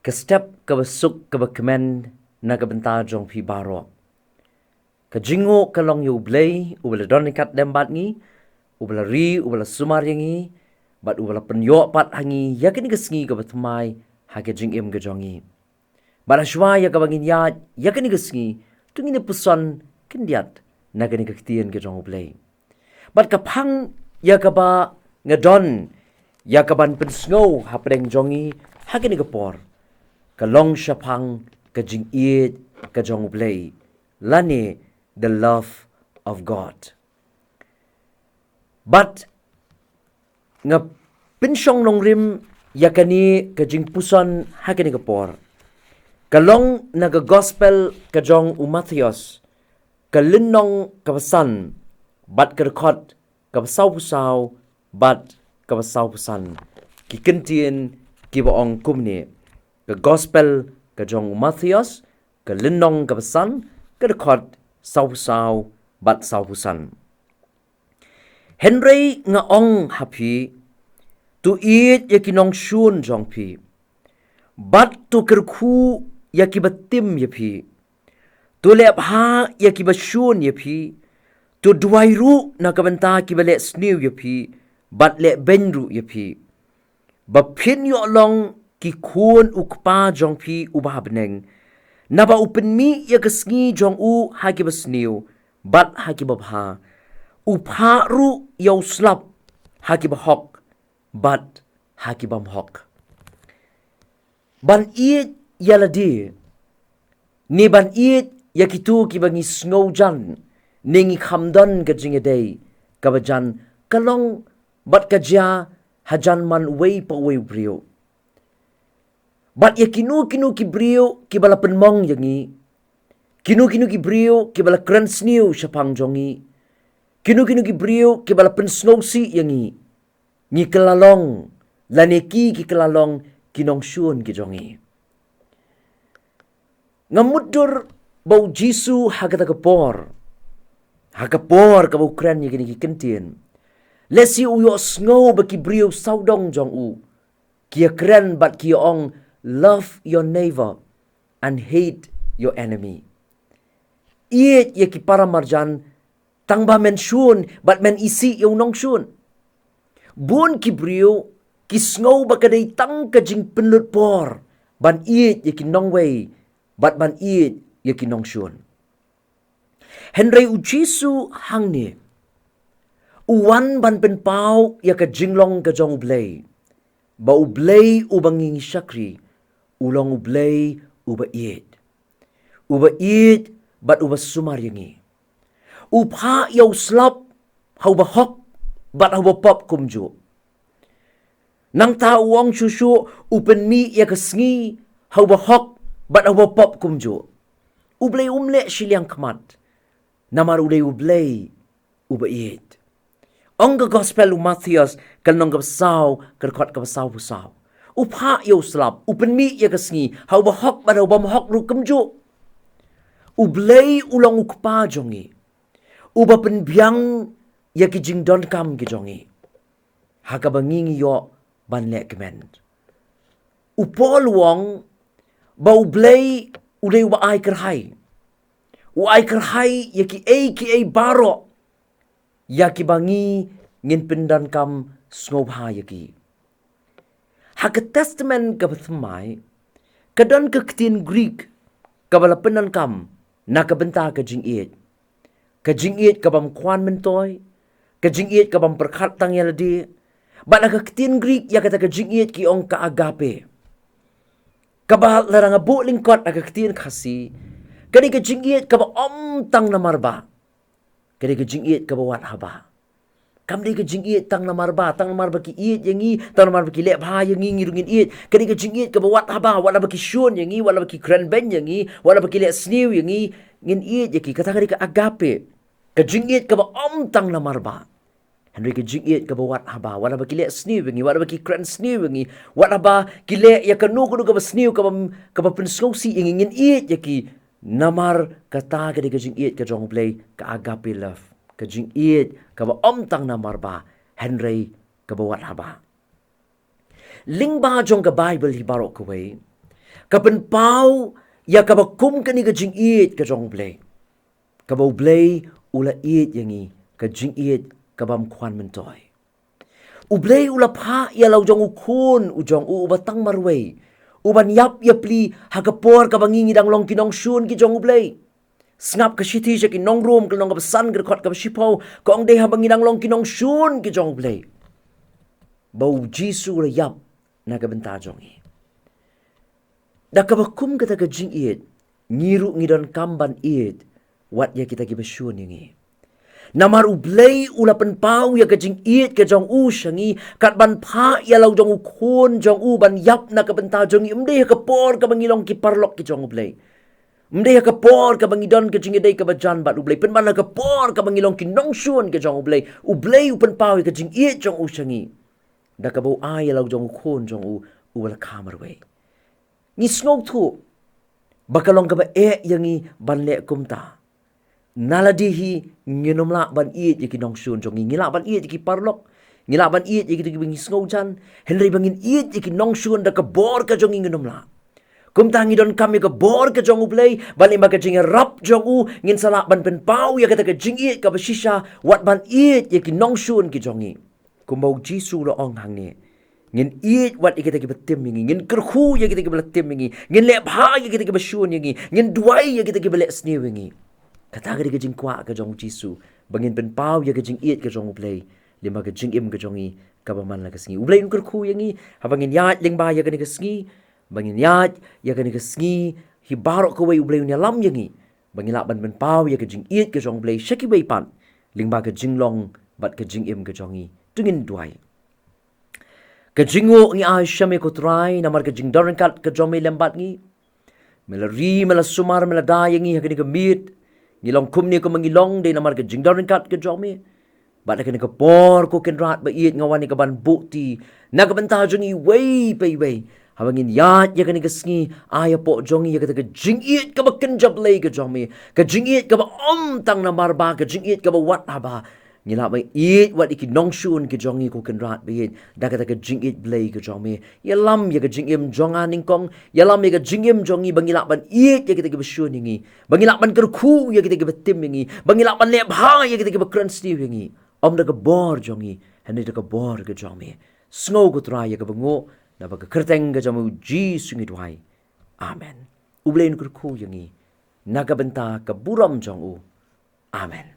Ka step ka basuk ka bakmen na ka benta jong pi baro. Ka jingo ka long U Blei u bala donikat dembat ngi u bala ri u bala sumar yangi bat u bala penyo pat hangi yakin ka sngi ka batmai ha ka jingim ka jongi. Bara shwa ya ka bangin ya yakin ka sngi tungin puson kindiat na ka Ktien ka jong U Blei. Bat ka phang ya ka ba ngadon ya ka ban pensngo ha preng jongi ha ka por. Ka long shapang ka jing ka jong U Blei. Lani the love of God. But nga pinsyong long rim yakani ka jingpuson hakani ka por. Kalong naga gospel ka jong u Mathaios. Ka linnong ka pasan bat ka rekod ka pasaw pusaw bat ka pasaw pusan. Ki Ktien ki baong kumni. Ka gospel ka jong u Mathaios ka linnong ka pasan ka rekod saw bat saw pusan. Henry nga ong happy to eat yakinong shun jong pi. Bat to kerku yakibatim yapi. To lep ha yakibashun yapi. To duwairu na kabanta kibale sniw yapi. Bat le benru yapi. Bapin yo long ki kun ukpa jong pi ubahabneng. Naba upen mi yakasngi jong u hakibasniw. Bat hakibabha. Upha ru yaw slap hakibahok. Bat hakibamhok. Ban iit yaladi. Ni ban iit yakitu kibangi sngojan. Ningi khamdan gajingaday. Kabajan kalong bat kajya hajan man way pa way brio. Bat yakinu ki brio kibala penmong yangi. Kinu ki brio kibala krensniu syapang jongi. Kinu ki brio kibala pensngosi yangi. Ni kelalong laneki ki kelalong kinong syun ki jongi. Ngamudur bau Jisu hagata kapor. Hakapor ka bau kren ni ki Ktien. Lesi uyo sngo baki brio saudong jong u. Kia kren bat kia ong love your neighbor and hate your enemy. Iet ye ki para marjan tangba men syun bat men isi yung nong syun. Bun ki brio ki sngo bakaday tang ka jing penlut por ban iet ye ki nong wei bat ban iet ye ki nong syun. Henry U Jisu hang ni. Uwan ban penpau ya ka jinglong ka jong U Blei. Ba U Blei ubanging syakri. Ulong U Blei uba iet. Uba iet bat uba sumar yangi. Upha yaw slap hau ba hok bat hau ba pop kumju. Nang ta uang susu upen mi ya kasngi hau ba hok bat hau ba pop kumju. U Blei umle siliang kamat. Namar ulay U Blei uba iet. Ong ka gospel u Mathaios kalnong kapsaw karkot kapsaw pusaw. Upha yaw slap upen mi ya kasngi hau ba hok bat hau ba mahok ru kumju. U Blei ulang ukpa jongi. Uba penbiang ya ki jingdon kam ki jongi. Haka bangingi yo ban le kemen. Upol wong ba U Blei ulay wa ay kerhai. U ay kerhai ya ki ay baro. Ya ki bangi ngin pendan kam sngewbha ya ki. Haka testament ka bathmai kadon Ka Ktien Greek kabala penan kam na kabenta ka jing iet. Ka jing iet kabam kwan mentoy. Ka jing iet kabam perkhat tang yaladi. Bala Ka Ktien Greek ya kata ka jing iet ki ong ka agape. Kabal larang abu lyngkot na Ka Ktien kasi. Kani ka jing iet kaba om tang namarba. Kani ka jing iet kaba wat haba. Kamdi ka jing iet tang namarba ki iet yangi tang namarba ki lep ha yangi ngirungin iet. Kani ka jing iet kaba wat haba wala ba ki syun yangi wala ba ki kren ben yangi wala ba ki lep sniw yangi ngin iet yaki kata kani ka agape. Ka jing iet kaba om tang namarba. Henry ka jing iet kaba wat haba wala ba ki lep sniw yangi wala ba ki kren sniw yangi wala ba ki lep ya kanu kuno kaba sniw kaba pensngongsi yangi ngin iet yaki namar kata kani ka jing iet ka jong Blei ka agape love. Ka jing iet kaba om tang namar ba Henry kaba wat haba. Lingba jong ka Bible hibaro kaway. Kapen pau ya kabakum kani ka jing it ka jong blei. Kabau blei ula it yangi ka jing it kabam kwan mentoy. U blei ula pha ya lau jong u khun u jong u batang marwei. Uban yap ya pli hakapor kabangi dang long kinong shun ki jong u blei. Snap ka shiti je ki nong room ka nong ka san ka khot ka shipo ko ong de habangi dang long kinong shun ki jong blei. Bau Jisu ula yap na ka benta jong i. Da kabakum kata ka jing it ngiru ngidon kamban it wat ya kita ki bashun yangi. Namar u blei ula pen pau ya ka jing it ka jong u shangi kat ban pha ya lau jong u khun jong u ban yap na ka benta jong i umde ka por ka bangilong ki parlok ki jong u blei. Mde ka por ka bangidon ka jing dei ka bajan bat u blei pen ban ka por ka bangilong ki nong shun ka jong u blei u pen pau ka jing it jong u shangi. Da ka bau ai lau jong u khun jong u wala kamar wei. Ni snok thu bakalong ka ba yangi ban le kumta. Naladihi nginomla ban iet yaki nong shun jong ngila ban iet yaki parlok. Ngila ban iet yaki tu bingi snok jan. Henry bangin iet yaki nong shun da ka bor ka jong nginomla. Kumta ngidon kami ka bor ka jong u blei bali maka jing rap jong u ngin sala ban pen pau ya kata ka jing iet ka bashisha wat ban iet yaki nong shun ki jongi. Kumbau Jisu lo ong hang ni. Ngin iet wat ikita ki batim yangi. Ngin kerhu ya kita ki balatim yangi. Ngin lep ha ya kita ki bashun yangi. Ngin duai ya kita ki balek sniw yangi. Kata ka di ka jing kwa ka jong Jisu. Bangin pen pau ya ka jing iet ka jong u blei. Lima ka jing im ka jongi ka manla ka sngi. U blei un kerhu yangi. Habangin yat lingba ya ka ni ka sngi. Bangin yat ya ka ni ka sngi. Hibarok ka wei u blei un yalam yangi. Bangin lak ban pen pau ya ka jing iet ka jong blei. Shaki wei pan. Lingba ka jing long bat ka jing im ka jongi. Tungin duai. Kajingo ngi ay syame ko try namar kajing dorenkat ka jome lembat ngi. Melari mela sumar mela daya ngi hakini ka mit. Ngilong kumni ko mangilong de namar kajing dorenkat ka jome. Bat hakini ka por ko kenrat ba iit ngawani ka ban bukti. Nagabanta jongi iwei pa iwei. Habangin yat ya kani ka sngi aya po jongi ya kata ka jing iit ka ba kenjab lay ka jome. Ka jing iit ka ba tang namar ba ka jing iit ka ba wat haba. Ngila ba iit wat iki nong shun ki jongi ko kenrat biit da kata ka jing it blei ka jongi yalam ya ka jing im jonga ningkong yalam ya ka jing im jongi bangila ban iit ya kita ka bashun ngi bangila ban kerku ya kita ka batim ngi bangila ban lep ha ya kita ka bakran stiu ngi om da ka bor jongi hani da ka bor ka jongi sngo ko tra ya ka bango da ba ka kyrteng ka jomu Jisu ngi duai amen ublein kerku ngi naga benta ka buram jongu amen.